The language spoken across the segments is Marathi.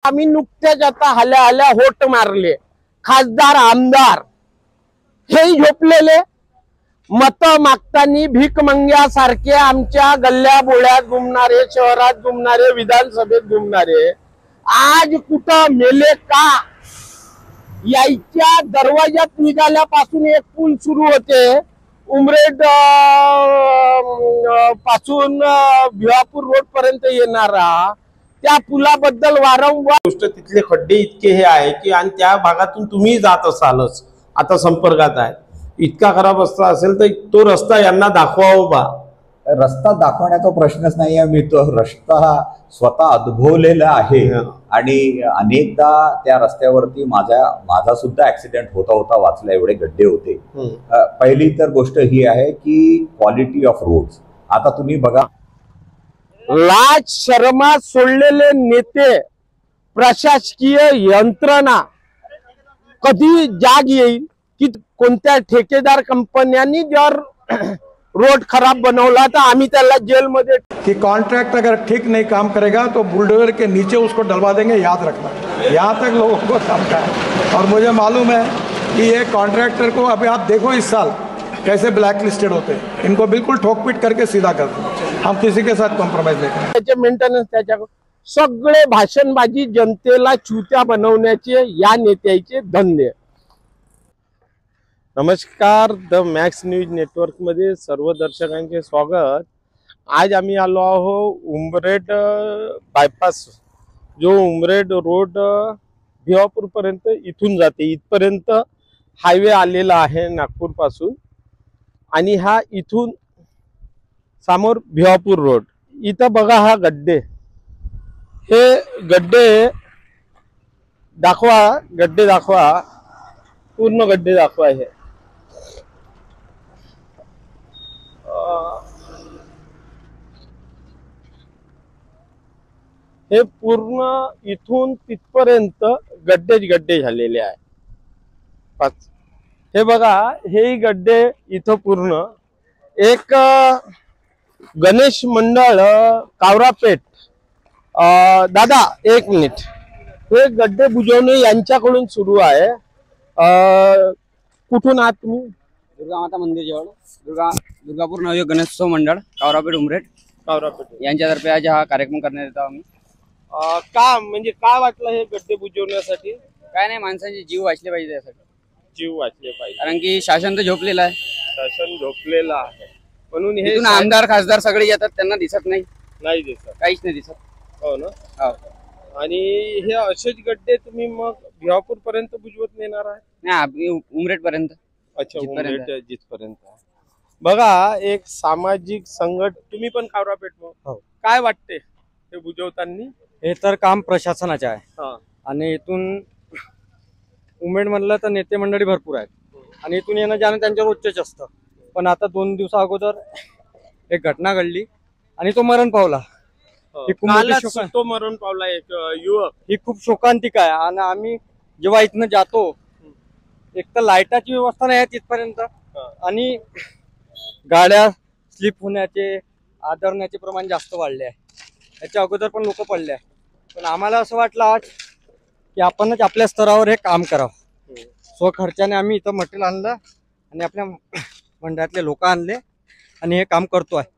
आम्ही नुकत्याच आता हल्या हल्या होट मारले, खासदार आमदार हे झोपलेले मत मागतानी भीक मंग्यासारखे आमच्या गल्ल्या बोळ्यात घुमणारे, शहरात घुमणारे, विधानसभेत घुमणारे आज कुठं मेले का? याच्या दरवाजात निघाल्यापासून एक पूल सुरू होते उमरेड पासून भिवापूर रोड पर्यंत येणारा, त्या पुलाबद्दल वारंवार गोष्ट तिथले खड्डे इतके हे आहे की आणि त्या भागातून तुम्ही जात असालच, आता संपर्कात आहे, इतका खराब रस्ता असेल तर तो रस्ता यांना दाखवावा बा. रस्ता दाखवण्याचा प्रश्नच नाही आहे. मी तो रस्ता स्वतः अनुभवलेला आहे आणि अनेकदा त्या रस्त्यावरती माझा सुद्धा ऍक्सिडेंट होता वाचला, एवढे गड्डे होते. पहिली तर गोष्ट ही आहे की क्वालिटी ऑफ रोड्स. आता तुम्ही बघा, लाज शर्मा सोडलेले नेते, प्रशासकीय यंत्रणा कधी जाग येईल की कोणत्या ठेकेदार कंपन्यांनी जर रोड खराब बनवला तो आम्ही त्याला जेल मध्ये कि कॉन्ट्रैक्ट अगर ठीक नहीं काम करेगा तो बुलडोजर के नीचे उसको डलवा देंगे, याद रखना. यहाँ तक लोगों को समझा है और मुझे मालूम है कि ये कॉन्ट्रैक्टर को अभी आप देखो इस साल कैसे ब्लैक लिस्टेड होते हैं. इनको बिल्कुल ठोकपीट करके सीधा कर दो. हम किसी के साथ कॉम्प्रोमाइज नहीं करेंगे. त्याचे मेंटेनन्स त्याच्या सगळे भाषणबाजी जनतेला चुत्या बनवण्याचे या नेत्याचे धंदे. नमस्कार, द मॅक्स न्यूज नेटवर्क मध्ये सर्व दर्शकांचे स्वागत. आज आम्ही आलो आहोत उमरेड बायपास, जो उमरेड रोड भिवापूर पर्यंत इथून जाते, इथपर्यंत हायवे आलेला आहे नागपूर पासून. आणि हा इथून समोर भिवापूर रोड. इथं बघा हा गड्डे, हे गड्डे दाखवा, गड्डे दाखवा, पूर्ण गड्डे दाखवा. हे पूर्ण इथून तिथपर्यंत गड्डेच गड्डे झालेले आहे. हे बघा, हे गड्डे इथं पूर्ण. एक गणेश मंडळ कावरापेठ, दादा एक मिनिट, हे गड्डे बुजवणे यांच्याकडून सुरू आहे. कुठून आहात तुम्ही? दुर्गा माता मंदिर जवळ, दुर्गापूर नवयुग गणेशोत्सव मंडळ कावरापेठ उमरेड यांच्यातर्फे आज हा कार्यक्रम करण्यात येतो आम्ही. का म्हणजे काय वाटलं हे गड्डे बुजवण्यासाठी? काय नाही, माणसांचे जीव वाचले पाहिजे, यासाठी जीव वाचले पाहिजे. कारण की शासन तर झोपलेलं आहे, शासन झोपलेलं आहे म्हणून हे आमदार खासदार सगळे येतात, त्यांना दिसत नाही, दिसत, काहीच नाही दिसत. हो ना. आणि हे असेच गड्डे तुम्ही मग भिवापूर पर्यंत बुजवत नेणार आहे? नाही, उमरेड पर्यंत. अच्छा, जिथपर्यंत. बघा, एक सामाजिक संघट, तुम्ही पण कावरापेठ, मग काय वाटते हे बुजवताना? हे तर काम प्रशासनाचे आहे आणि इथून उमेड म्हणलं तर नेते मंडळी भरपूर आहेत आणि इथून येणं जाणं त्यांच्या रोजचेच असतं. पण आता 2 दिवसा अगोदर एक घटना घडली आणि तो मरण पावला. तो मरण पावला एक युवक. ही खूप शोकांतिका आहे. आणि आम्ही जेव्हा इथनं जातो, एक तर लाईटाची व्यवस्था नाही आहे तिथपर्यंत आणि गाड्या स्लिप होण्याचे, आदरण्याचे प्रमाण जास्त वाढले आहे. याच्या अगोदर पण लोक पडले आहे. पण आम्हाला असं वाटलं आज की आपणच आपल्या स्तरावर हे काम करावं. स्वखर्चाने आम्ही इथं मटेरियल आणलं आणि आपल्या मंडळातले लोक आणले आणि हे काम करतो आहे.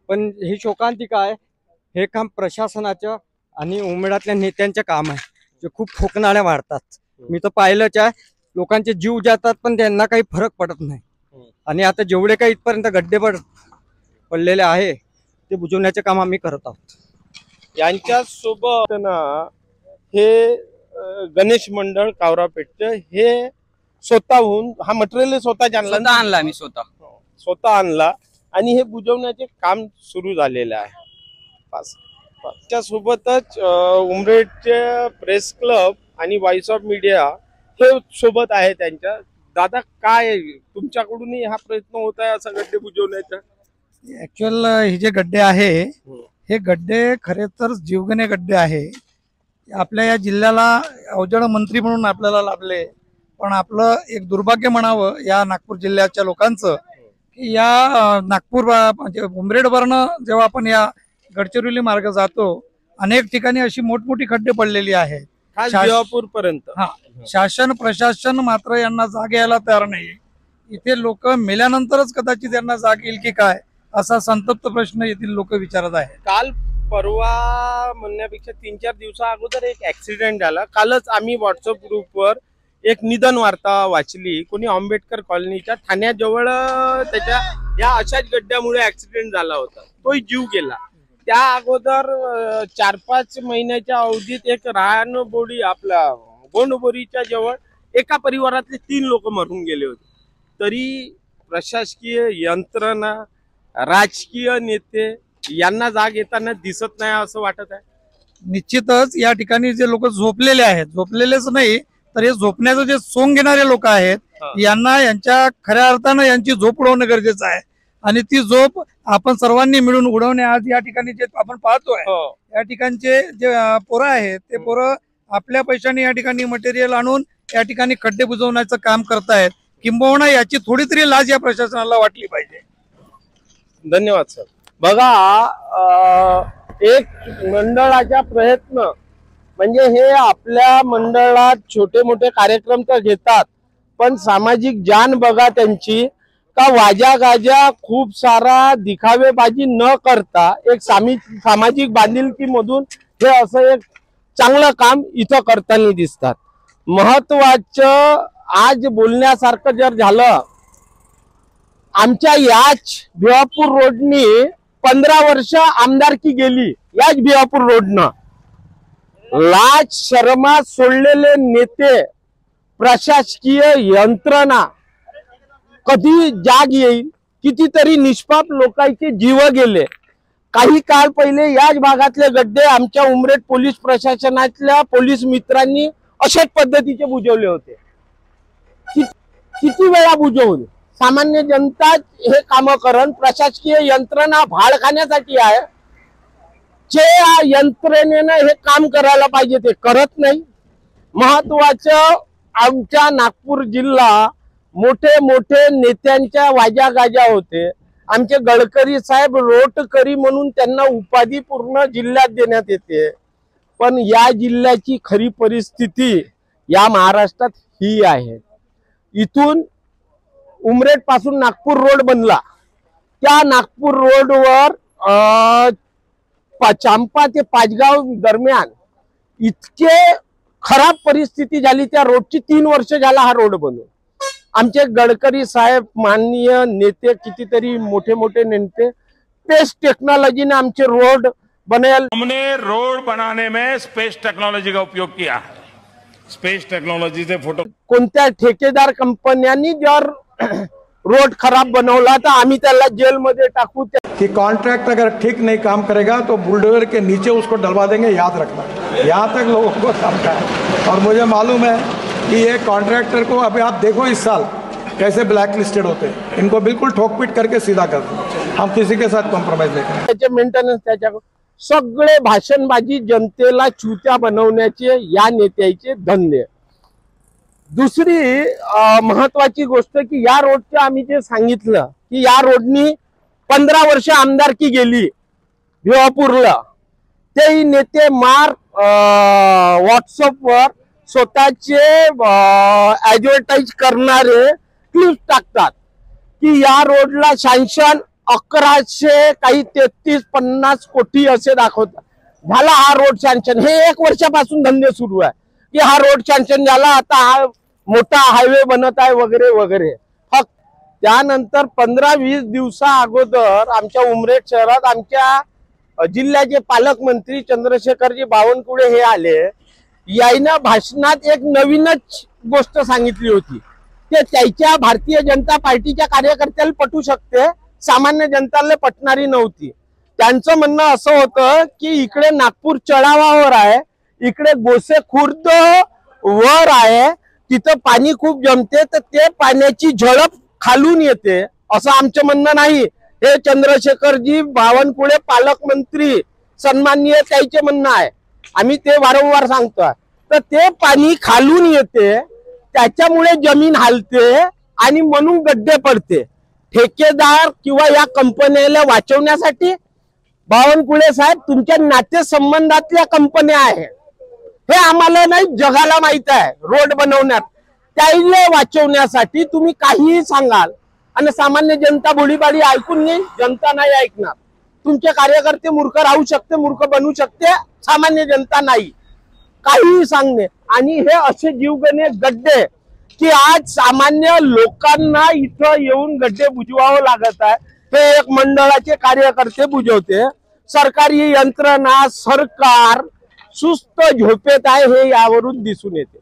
पण ही शोकांतिका आहे, हे काम प्रशासनाचं आणि उमेडातल्या नेत्यांचं काम आहे, जे खूप ठोकणाऱ्या वाढतात. मी तर पाहिलंच आहे, लोकांचे जीव जातात पण त्यांना काही फरक पडत नाही. आणि आता जेवढे काही इथपर्यंत गड्डे पडलेले आहे ते बुजवण्याचे काम आम्ही करत आहोत. यांच्या सोबत ना हे गणेश मंडळ कावरापेठचं हे स्वतःहून हा मटेरियल स्वतः आणला, आम्ही स्वतः आणला आणि हे बुजवण्याचे काम सुरू झालेलं आहे. त्या सोबतच उमरेडचे प्रेस क्लब आणि व्हॉइस ऑफ मीडिया हे सोबत आहे त्यांच्या. दादा, काय तुमच्याकडूनही हा प्रयत्न होत आहे असा गड्डे बुजवण्याचा? ऍक्च्युअल हे जे गड्डे आहे हे गड्डे खरे तर जीवघेणे गड्डे आहे. आपल्या या जिल्ह्याला अवजड मंत्री म्हणून आपल्याला लाभले, पण आपलं एक दुर्भाग्य म्हणावं या नागपूर जिल्ह्याच्या लोकांचं की या नागपूर म्हणजे उमरेडवरनं जेव्हा आपण या गडचिरोली मार्ग जातो, अनेक ठिकाणी अशी मोठमोठी खड्डे पडलेली आहेत खास शास- भिवापूर पर्यंत. हा, शासन प्रशासन मात्र यांना जाग यायला तयार नाही. इथे लोक मेल्यानंतरच कदाचित यांना जाग येईल की काय, असा संतप्त प्रश्न येथील लोक विचारत आहे. काल परवा म्हणण्यापेक्षा 3-4 दिवसा अगोदर एक ऍक्सिडेंट झाला. कालच आम्ही व्हॉट्सअप ग्रुपवर एक निधन वार्ता वाचली. कोणी आंबेडकर कॉलनीच्या ठाण्याजवळ त्याच्या या अशाच गड्ड्यामुळे ऍक्सिडेंट झाला होता, तोही जीव गेला. त्या अगोदर 4-5 महिन्याच्या अवधीत एक रानबोडी आपला गोंडबोरीच्या जवळ एका परिवारातले 3 लोक मरून गेले होते. तरी प्रशासकीय यंत्रणा, राजकीय नेते यांना जाग येताना दिसत नाही असं वाटत आहे. निश्चितच या ठिकाणी जे लोक झोपलेले आहेत, झोपलेलेच नाही तर हे झोपण्याचं जे सोंग घेणारे लोक आहेत, यांना यांच्या खऱ्या अर्थानं यांची झोप उडवणं गरजेचं आहे. आणि ती झोप आपण सर्वांनी मिळून उडवणे. आज या ठिकाणी जे आपण पाहतोय, या ठिकाणचे जे पोरं आहेत ते पोरं आपल्या पैशाने या ठिकाणी मटेरियल आणून या ठिकाणी खड्डे बुजवण्याचं काम करतायत. किंबहुना याची थोडी तरी लाज या प्रशासनाला वाटली पाहिजे. धन्यवाद सर. बघा, एक मंडळाचा प्रयत्न म्हणजे हे आपल्या मंडळात छोटे मोठे कार्यक्रम तर घेतात, पण सामाजिक जाण बघा त्यांची, का वाजा गाजा खूप सारा दिखावेबाजी न करता एक सामाजिक बांधिलकीमधून हे असं एक चांगलं काम इथं करताना दिसतात. महत्वाचं आज बोलण्यासारखं जर झालं, आमच्या याच भिवापूर रोडनी 15 वर्ष आमदारकी गेली. याच भिवापूर रोडनं लाज शर्मा सोडलेले नेते, प्रशासकीय यंत्रणा कधी जाग येईल. कितीतरी निष्पाप लोकांचे जीव गेले. काही काळ पहिले याच भागातले गड्डे आमच्या उमरेड पोलीस प्रशासनातल्या पोलीस मित्रांनी अशाच पद्धतीचे बुजवले होते. किती वेळा बुजवून सामान्य जनता हे काम करण, प्रशासकीय यंत्रणा भाड खाण्यासाठी आहे. जे यंत्रणेनं हे काम करायला पाहिजे ते करत नाही. महत्वाचं आमच्या नागपूर जिल्हा मोठे मोठे नेत्यांच्या वाजा गाजा होते. आमचे गडकरी साहेब रोटकरी म्हणून त्यांना उपाधी पूर्ण जिल्ह्यात देण्यात येते. पण या जिल्ह्याची खरी परिस्थिती या महाराष्ट्रात ही आहे. इथून उमरेड पासून नागपूर रोड बनला, त्या नागपूर रोडवर चांपा ते पाचगाव दरम्यान इतके खराब परिस्थिती झाली. त्या रोडची 3 वर्ष झाला हा रोड बनून. आमचे गडकरी साहेब माननीय नेते, कितीतरी मोठे मोठे नेते स्पेस टेक्नोलॉजी ने आमचे रोड बनाया. हमने रोड बनाने में स्पेस टेक्नोलॉजी का उपयोग किया है. स्पेस टेक्नोलॉजी से फोटो कोणत्या ठेकेदार कंपन्यांनी जर रोड खराब बनवला तर आम्ही त्याला जेलमध्ये टाकू. कि कॉन्ट्रैक्ट अगर ठीक नहीं काम करेगा तो बुलडोजर के नीचे उसको डलवा देंगे, याद रखना. यहाँ तक लोगों को समझा है. और मुझे मालूम है कि ये कॉन्ट्रैक्टर को अभी आप देखो इस साल कैसे ब्लैक लिस्टेड होते हैं. इनको बिल्कुल ठोकपीट करके सीधा कर दो. हम किसी के साथ कॉम्प्रोमाइज नहीं करेंगे. त्याचे मेंटेनन्स त्याच्या सगळे भाषणबाजी, जनतेला चुत्या बनवण्याचे या नेत्याचे धंदे. दुसरी महत्वाची गोष्ट की या रोडचं आम्ही जे सांगितलं की या रोडनी 15 वर्ष आमदारकी गेली भिवापूरला, तेही नेते मार व्हॉट्सअपवर स्वतःचे ऍडव्हर्टाइज करणारे क्लिप टाकतात की या रोडला सँक्शन 1100 काही 33-50 कोटी असे दाखवतात. झाला हा रोड सँक्शन. हे 1 वर्षापासून धंदे सुरू आहे की हा रोड सँक्शन झाला, आता हा मोठा हायवे बनत आहे वगैरे वगैरे. फक्त त्यानंतर 15-20 दिवसा अगोदर आमच्या उमरेड शहरात आमच्या जिल्ह्याचे पालकमंत्री चंद्रशेखरजी बावनकुळे हे आले. यायनं भाषणात एक नवीनच गोष्ट सांगितली होती. ते त्याच्या भारतीय जनता पार्टीच्या कार्यकर्त्याला पटू शकते, सामान्य जनताला पटणारी नव्हती. त्यांचं म्हणणं असं होतं की इकडे नागपूर चढावावर आहे, इकडे गोसे खुर्द वर आहे, तिथं पाणी खूप जमते, तर ते पाण्याची झडप खालून येते असं आमचं म्हणणं नाही. हे चंद्रशेखरजी बावनकुळे पालकमंत्री सन्माननीय त्याचे म्हणणं आहे. आम्ही ते वारंवार सांगतोय. तर ते पाणी खालून येते, त्याच्यामुळे जमीन हालते आणि म्हणून गड्डे पडते. ठेकेदार किंवा या कंपन्याला वाचवण्यासाठी बावनकुळे साहेब तुमच्या नातेसंबंधातल्या कंपन्या आहेत, हे आम्हाला नाही, जगाला माहित आहे. रोड बनवण्यात त्याला वाचवण्यासाठी तुम्ही काहीही सांगाल आणि सामान्य जनता भोळीबाळी ऐकून घेईल. जनता नाही ऐकणार. तुमचे कार्यकर्ते मूर्ख राहू शकते, मूर्ख बनू शकते, सामान्य जनता नाही. काहीही सांगणे आणि हे असे जीवघेणे गड्डे की आज सामान्य लोकांना इथं येऊन गड्डे बुजवावं लागत आहे. हे एक मंडळाचे कार्यकर्ते बुजवते. सरकारी यंत्रणा, सरकार सुस्त झोपेत आहे हे यावरून दिसून येते.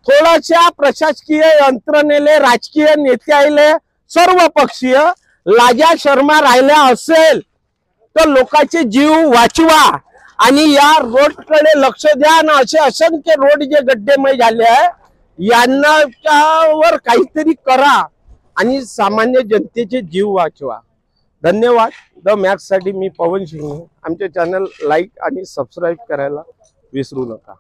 थोड्याशा प्रशासकीय यंत्रणेले, राजकीय नेत्याले, सर्व पक्षीय लाजा शर्मा राहिल्या असेल तर लोकांचे जीव वाचवा आणि या रोडकडे लक्ष द्या. आणि असे असंख्य रोड जे गड्डेमय झाले आहे यांनावर काहीतरी करा आणि सामान्य जनतेचे जीव वाचवा. धन्यवाद. द मॅक्स साठी मी पवन शिंदे. आमचे चॅनल लाईक आणि सबस्क्राईब करायला विसरू नका.